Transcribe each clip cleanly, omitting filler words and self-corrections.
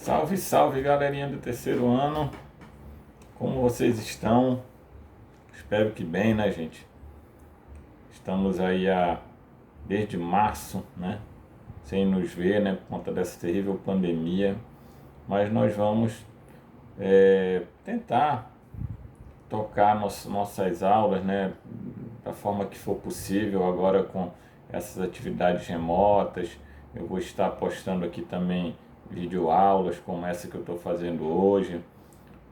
Salve, salve, galerinha do terceiro ano. Como vocês estão? Espero que bem, né, gente? Estamos aí desde março, né? Sem nos ver, né? Por conta dessa terrível pandemia. Mas nós vamos tentar tocar nossas aulas, né? Da forma que for possível, agora com essas atividades remotas. Eu vou estar postando aqui também videoaulas como essa que eu estou fazendo hoje,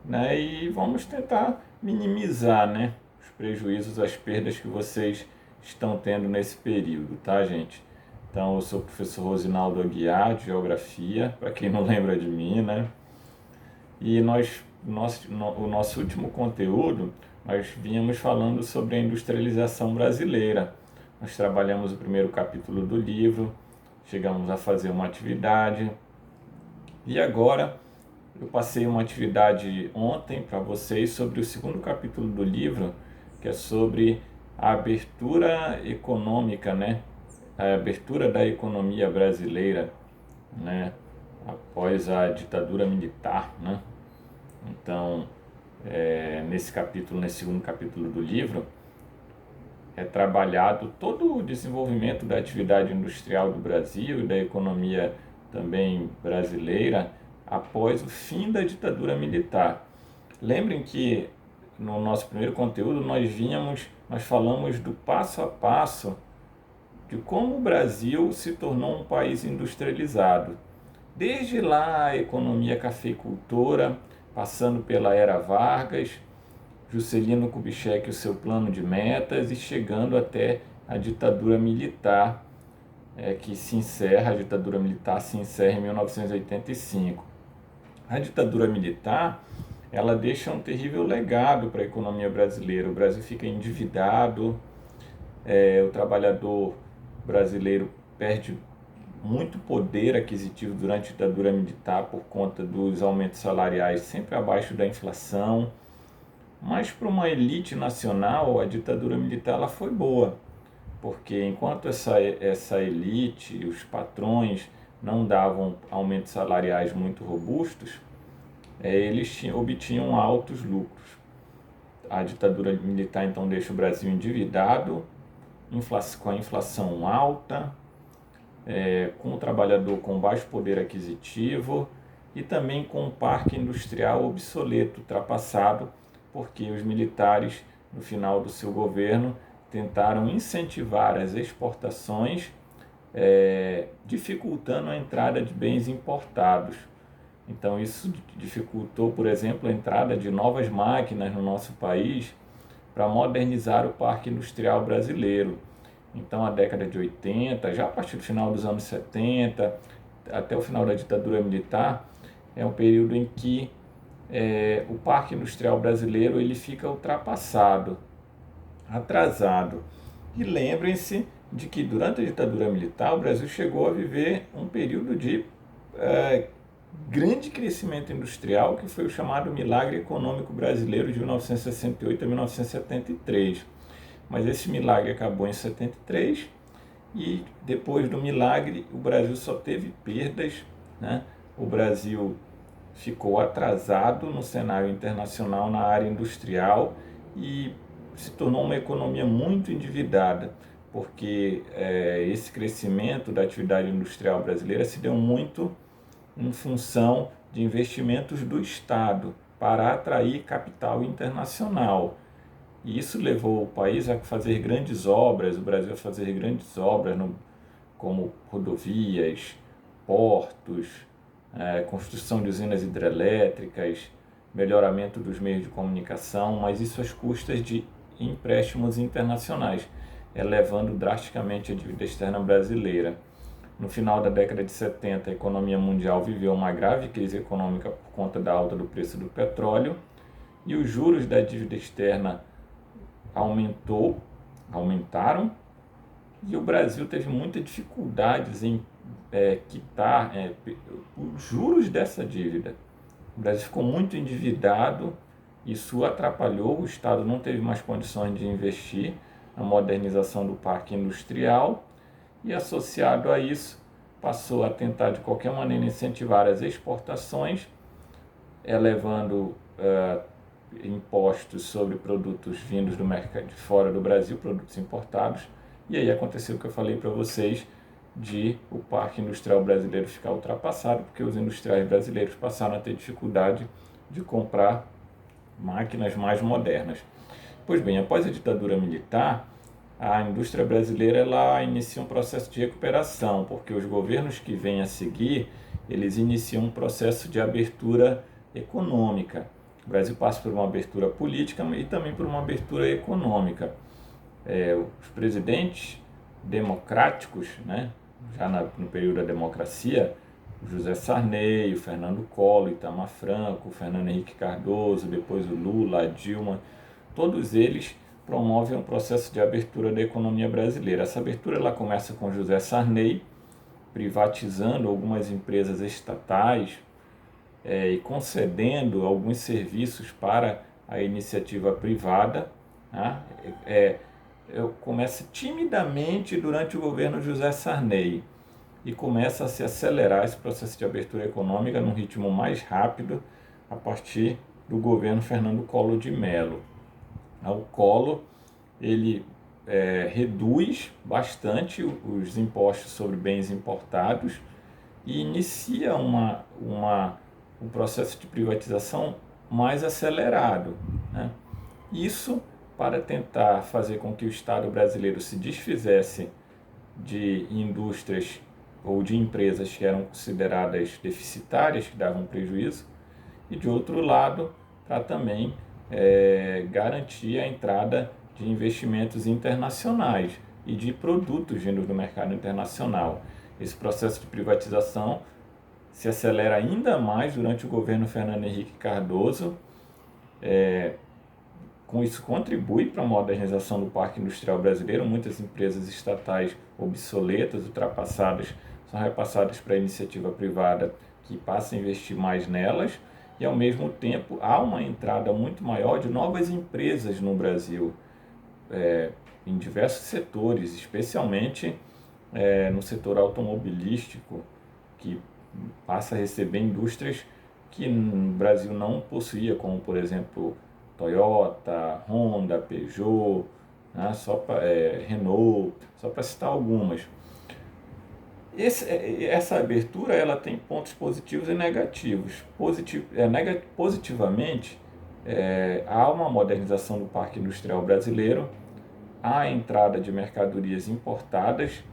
né? E vamos tentar minimizar, né, os prejuízos, as perdas que vocês estão tendo nesse período, tá, gente? Então, eu sou o professor Rosinaldo Aguiar, de Geografia, para quem não lembra de mim, né? E o nosso último conteúdo, nós vínhamos falando sobre a industrialização brasileira. Nós trabalhamos o primeiro capítulo do livro, chegamos a fazer uma atividade, e agora eu passei uma atividade ontem para vocês sobre o segundo capítulo do livro, que é sobre a abertura econômica, né? A abertura da economia brasileira, né? Após a ditadura militar, né? Então, nesse segundo capítulo do livro, é trabalhado todo o desenvolvimento da atividade industrial do Brasil e da economia também brasileira após o fim da ditadura militar. Lembrem que no nosso primeiro conteúdo nós falamos do passo a passo de como o Brasil se tornou um país industrializado. Desde lá a economia cafeicultora, passando pela era Vargas, Juscelino Kubitschek o seu plano de metas e chegando até a ditadura militar, a ditadura militar se encerra em 1985. A ditadura militar, ela deixa um terrível legado para a economia brasileira. O Brasil fica endividado, o trabalhador brasileiro perde muito poder aquisitivo durante a ditadura militar por conta dos aumentos salariais sempre abaixo da inflação. Mas para uma elite nacional, a ditadura militar ela foi boa, porque enquanto essa elite, os patrões, não davam aumentos salariais muito robustos, eles obtinham altos lucros. A ditadura militar então deixa o Brasil endividado, com a inflação alta, com o trabalhador com baixo poder aquisitivo e também com um parque industrial obsoleto, ultrapassado, porque os militares, no final do seu governo, tentaram incentivar as exportações, dificultando a entrada de bens importados. Então isso dificultou, por exemplo, a entrada de novas máquinas no nosso país para modernizar o parque industrial brasileiro. Então a década de 80, já a partir do final dos anos 70, até o final da ditadura militar, é um período em que o parque industrial brasileiro ele fica ultrapassado, atrasado. E lembrem-se de que durante a ditadura militar o Brasil chegou a viver um período de grande crescimento industrial, que foi o chamado Milagre Econômico Brasileiro de 1968 a 1973. Mas esse milagre acabou em 73 e depois do milagre o Brasil só teve perdas, né? O Brasil ficou atrasado no cenário internacional na área industrial e se tornou uma economia muito endividada, porque esse crescimento da atividade industrial brasileira se deu muito em função de investimentos do Estado para atrair capital internacional. E isso levou o país a fazer grandes obras, o Brasil a fazer grandes obras como rodovias, portos, construção de usinas hidrelétricas, melhoramento dos meios de comunicação, mas isso às custas de empréstimos internacionais, elevando drasticamente a dívida externa brasileira. No final da década de 70, a economia mundial viveu uma grave crise econômica por conta da alta do preço do petróleo e os juros da dívida externa aumentaram e o Brasil teve muitas dificuldades em quitar os juros dessa dívida. O Brasil ficou muito endividado, isso atrapalhou, o Estado não teve mais condições de investir na modernização do parque industrial e associado a isso passou a tentar de qualquer maneira incentivar as exportações, elevando impostos sobre produtos vindos do mercado de fora do Brasil, produtos importados, e aí aconteceu o que eu falei para vocês de o parque industrial brasileiro ficar ultrapassado, porque os industriais brasileiros passaram a ter dificuldade de comprar máquinas mais modernas. Pois bem, após a ditadura militar, a indústria brasileira ela inicia um processo de recuperação, porque os governos que vêm a seguir, eles iniciam um processo de abertura econômica. O Brasil passa por uma abertura política e também por uma abertura econômica. Os presidentes democráticos, né, já no período da democracia, o José Sarney, o Fernando Collor, Itamar Franco, o Fernando Henrique Cardoso, depois o Lula, a Dilma, todos eles promovem um processo de abertura da economia brasileira. Essa abertura ela começa com José Sarney, privatizando algumas empresas estatais e concedendo alguns serviços para a iniciativa privada. Né? Começa timidamente durante o governo José Sarney e começa a se acelerar esse processo de abertura econômica num ritmo mais rápido a partir do governo Fernando Collor de Mello. O Collor ele reduz bastante os impostos sobre bens importados e inicia um processo de privatização mais acelerado, né? Isso para tentar fazer com que o Estado brasileiro se desfizesse de indústrias ou de empresas que eram consideradas deficitárias, que davam prejuízo, e de outro lado, para também garantir a entrada de investimentos internacionais e de produtos vindos do mercado internacional. Esse processo de privatização se acelera ainda mais durante o governo Fernando Henrique Cardoso. Com isso contribui para a modernização do parque industrial brasileiro. Muitas empresas estatais obsoletas, ultrapassadas, são repassadas para a iniciativa privada que passa a investir mais nelas e ao mesmo tempo há uma entrada muito maior de novas empresas no Brasil, em diversos setores, especialmente no setor automobilístico, que passa a receber indústrias que no Brasil não possuía, como por exemplo Toyota, Honda, Peugeot, né, Renault, só para citar algumas. Essa abertura ela tem pontos positivos e negativos. Positivamente, há uma modernização do parque industrial brasileiro, há a entrada de mercadorias importadas,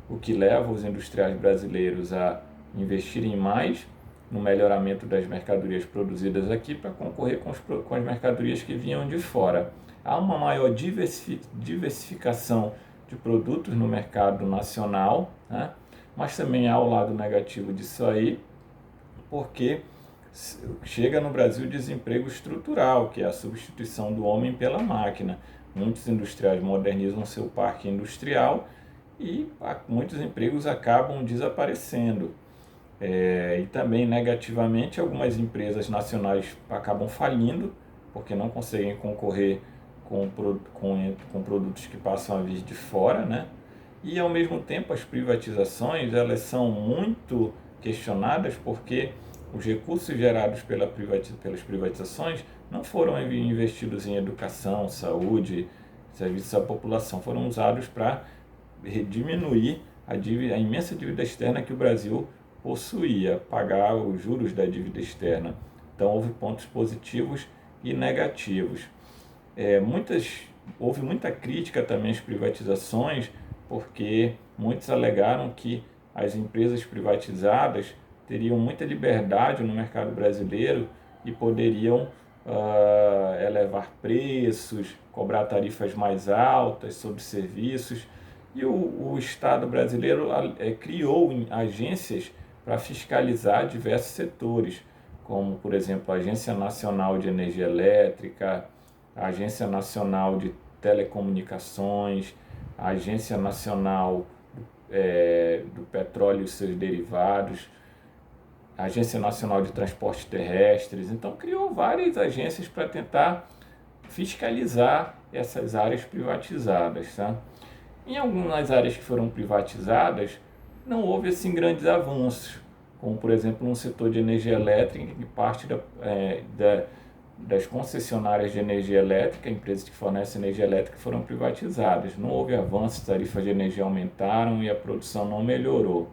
o que leva os industriais brasileiros a investirem mais no melhoramento das mercadorias produzidas aqui para concorrer com as mercadorias que vinham de fora. Há uma maior diversificação de produtos no mercado nacional, né? Mas também há o lado negativo disso aí, porque chega no Brasil desemprego estrutural, que é a substituição do homem pela máquina. Muitos industriais modernizam seu parque industrial e muitos empregos acabam desaparecendo. E também negativamente algumas empresas nacionais acabam falindo porque não conseguem concorrer com produtos que passam a vir de fora, né? E ao mesmo tempo as privatizações elas são muito questionadas porque os recursos gerados pelas privatizações não foram investidos em educação, saúde, serviços à população, foram usados para diminuir a imensa dívida externa que o Brasil possuía, pagar os juros da dívida externa. Então houve pontos positivos e negativos. Houve muita crítica também às privatizações, porque muitos alegaram que as empresas privatizadas teriam muita liberdade no mercado brasileiro e poderiam elevar preços, cobrar tarifas mais altas sobre serviços. E o Estado brasileiro criou agências para fiscalizar diversos setores, como, por exemplo, a Agência Nacional de Energia Elétrica, a Agência Nacional de Telecomunicações, a Agência Nacional do Petróleo e seus derivados, a Agência Nacional de Transportes Terrestres. Então, criou várias agências para tentar fiscalizar essas áreas privatizadas. Tá? Em algumas áreas que foram privatizadas, não houve assim grandes avanços, como por exemplo no setor de energia elétrica, que parte das concessionárias de energia elétrica, empresas que fornecem energia elétrica, foram privatizadas. Não houve avanços, tarifas de energia aumentaram e a produção não melhorou.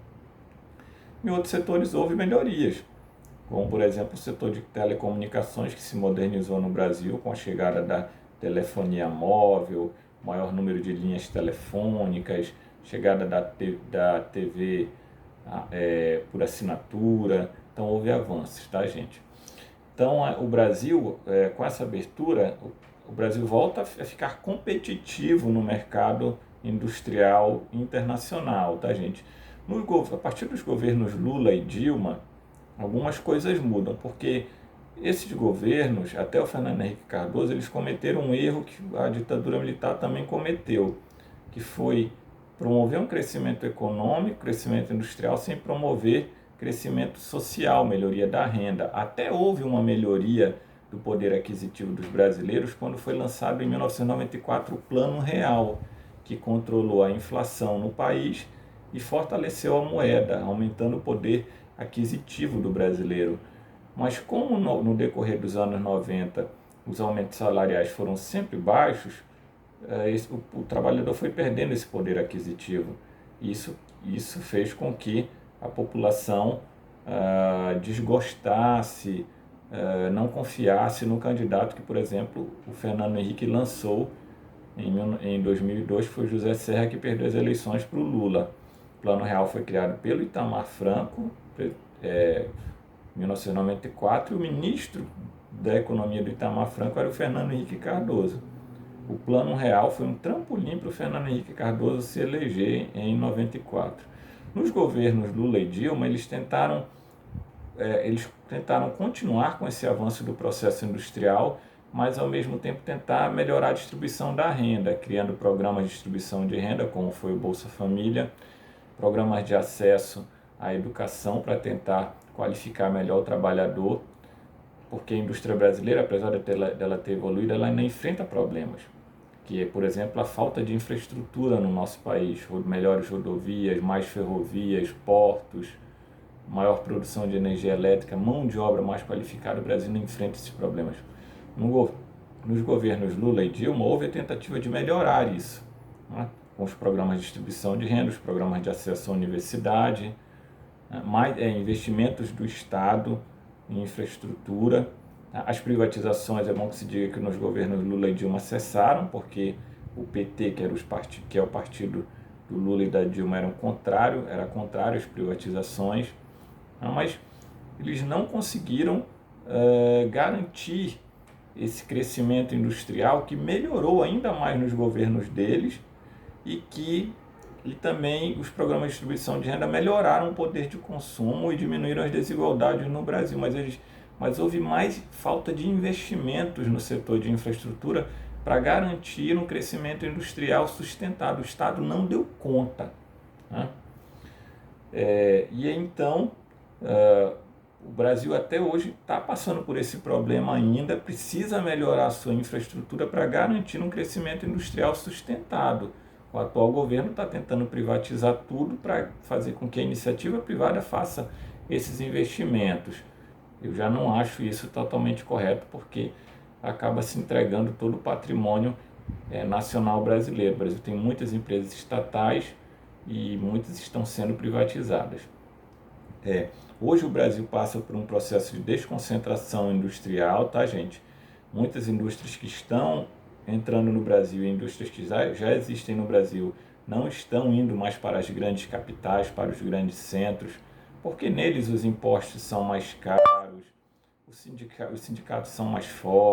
Em outros setores houve melhorias, como por exemplo o setor de telecomunicações, que se modernizou no Brasil com a chegada da telefonia móvel, maior número de linhas telefônicas, chegada da TV por assinatura. Então houve avanços, tá, gente? Então o Brasil, com essa abertura, o Brasil volta a ficar competitivo no mercado industrial internacional, tá, gente? A partir dos governos Lula e Dilma, algumas coisas mudam, porque esses governos, até o Fernando Henrique Cardoso, eles cometeram um erro que a ditadura militar também cometeu, que foi promover um crescimento econômico, crescimento industrial, sem promover crescimento social, melhoria da renda. Até houve uma melhoria do poder aquisitivo dos brasileiros quando foi lançado em 1994 o Plano Real, que controlou a inflação no país e fortaleceu a moeda, aumentando o poder aquisitivo do brasileiro. Mas como no decorrer dos anos 90 os aumentos salariais foram sempre baixos, o trabalhador foi perdendo esse poder aquisitivo. Isso fez com que a população desgostasse, não confiasse no candidato que, por exemplo, o Fernando Henrique lançou em 2002, foi José Serra, que perdeu as eleições para o Lula. O Plano Real foi criado pelo Itamar Franco, em 1994, e o ministro da Economia do Itamar Franco era o Fernando Henrique Cardoso. O Plano Real foi um trampolim para o Fernando Henrique Cardoso se eleger em 94. Nos governos Lula e Dilma, eles tentaram continuar com esse avanço do processo industrial, mas ao mesmo tempo tentar melhorar a distribuição da renda, criando programas de distribuição de renda, como foi o Bolsa Família, programas de acesso à educação para tentar qualificar melhor o trabalhador, porque a indústria brasileira, apesar dela ter evoluído, ela ainda enfrenta problemas, que é, por exemplo, a falta de infraestrutura no nosso país, melhores rodovias, mais ferrovias, portos, maior produção de energia elétrica, mão de obra mais qualificada. O Brasil não enfrenta esses problemas. Nos governos Lula e Dilma, houve a tentativa de melhorar isso, né? Com os programas de distribuição de renda, os programas de acesso à universidade, investimentos do Estado em infraestrutura. As privatizações, é bom que se diga que nos governos Lula e Dilma cessaram, porque o PT, que é o partido do Lula e da Dilma, era contrário às privatizações, mas eles não conseguiram garantir esse crescimento industrial, que melhorou ainda mais nos governos deles, e também os programas de distribuição de renda melhoraram o poder de consumo e diminuíram as desigualdades no Brasil, mas houve mais falta de investimentos no setor de infraestrutura para garantir um crescimento industrial sustentado. O Estado não deu conta, né? E então o Brasil até hoje está passando por esse problema ainda, precisa melhorar a sua infraestrutura para garantir um crescimento industrial sustentado. O atual governo está tentando privatizar tudo para fazer com que a iniciativa privada faça esses investimentos. Eu já não acho isso totalmente correto, porque acaba se entregando todo o patrimônio nacional brasileiro. O Brasil tem muitas empresas estatais e muitas estão sendo privatizadas. Hoje o Brasil passa por um processo de desconcentração industrial, tá, gente? Muitas indústrias que estão entrando no Brasil, e indústrias que já existem no Brasil, não estão indo mais para as grandes capitais, para os grandes centros, porque neles os impostos são mais caros, os sindicatos são mais fortes,